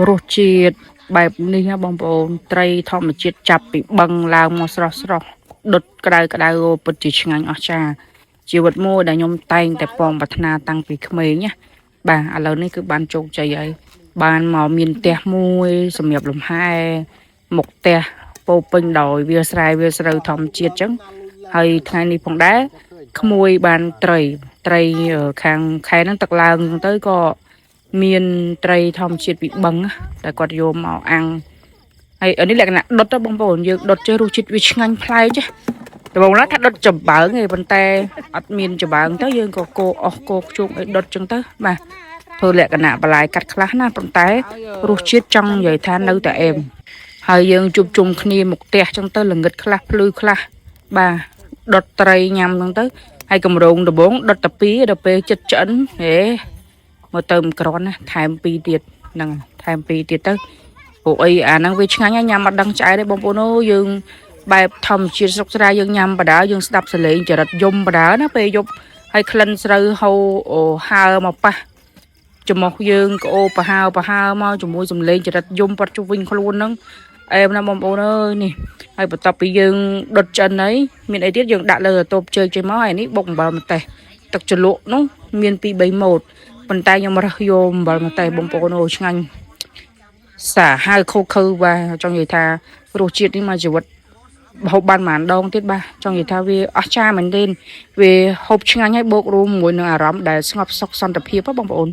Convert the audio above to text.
រសជាតិបែបនេះណាបងប្អូនត្រីធម្មជាតិចាប់ពីបឹងឡើងមកស្រស់ដុតក្តៅពិតជាឆ្ងាញ់អស្ចារ្យជីវិតមួយដែលខ្ញុំតែងតែពងប្រាថ្នាតាំងពីក្មេងណាបាទឥឡូវនេះគឺបានជោគជ័យហើយបានមកមានផ្ទះមួយសម្រាប់លំហែមុខផ្ទះពោពេញដោយវាស្រែវាស្រូវធម្មជាតិចឹងហើយថ្ងៃនេះផងដែរក្មួយបានត្រីខាងខែហ្នឹងទឹកឡើងទៅក៏មានត្រីធម្មជាតិពីបឹងតែគាត់យកមកអាំងហើយនេះលក្ខណៈដុតបងប្អូនយើងដុតចេះរសជាតិវាឆ្ងាញ់ប្លែកចាដំបូងណាថាដុតចំបើងឯងប៉ុន្តែអត់មានចំបើងទៅយើងក៏កោអស់កោខ្ជុំឲ្យដុតចឹងទៅបាទធ្វើលក្ខណៈបន្លែកាត់ខ្លះណាប៉ុន្តែរសជាតិចង់និយាយថានៅតែអែមហើយយើងជួបជុំគ្នាមកផ្ទះចឹងទៅល្ងិតខ្លះភ្លឺខ្លះបាទដុតត្រីញ៉ាំចឹងទៅហើយកម្រងដំបងដុតតាពីដល់ពេលចិត្តឆ្អិនហេមកទៅមិនក្រន់ណាថែម2ទៀតហ្នឹងថែម2ទៀតទៅពួកអីអាហ្នឹងវាឆ្ងាញ់ហើយញ៉ាំអត់ដឹងឆ្អែតទេបងប្អូនអូយើងបែបធម្មជាតិស្រុកស្រែយើងញ៉ាំបដាយើងស្ដាប់សលេងចរិតយំបដាណាពេលយប់ហើយក្លិនស្រូវហូរហើមកប៉ះច្រមុះយើងក្អូប្រហើមកជាមួយសំឡេងចរិតយំប៉ាត់ជុំវិញខ្លួនហ្នឹងអែមណាបងប្អូនអើយនេះហើយបន្ទាប់ពីយើងដុតចិនហើយមានអីទៀតយើងដាក់លើតូបជើងចេញមកហើយនេះបុកអំបិលម្ទេសទឹកជ្រលក់នោះមាន2-3ម៉ូតប៉ុន្តែខ្ញុំរើសយកអំបិលម្ទេសបងប្អូនអូឆ្ងាញ់សាហាវខូខើបាទចង់និយាយថារសជាតិនេះមកជីវិតហូបបានប៉ុន្មានដងទៀតបាទចង់និយាយថាវាអស្ចារ្យមែនទែនវាហូបឆ្ងាញ់ហើយបូករួមជាមួយនឹងអារម្មណ៍ដែលស្ងប់សុខសន្តិភាពបងប្អូន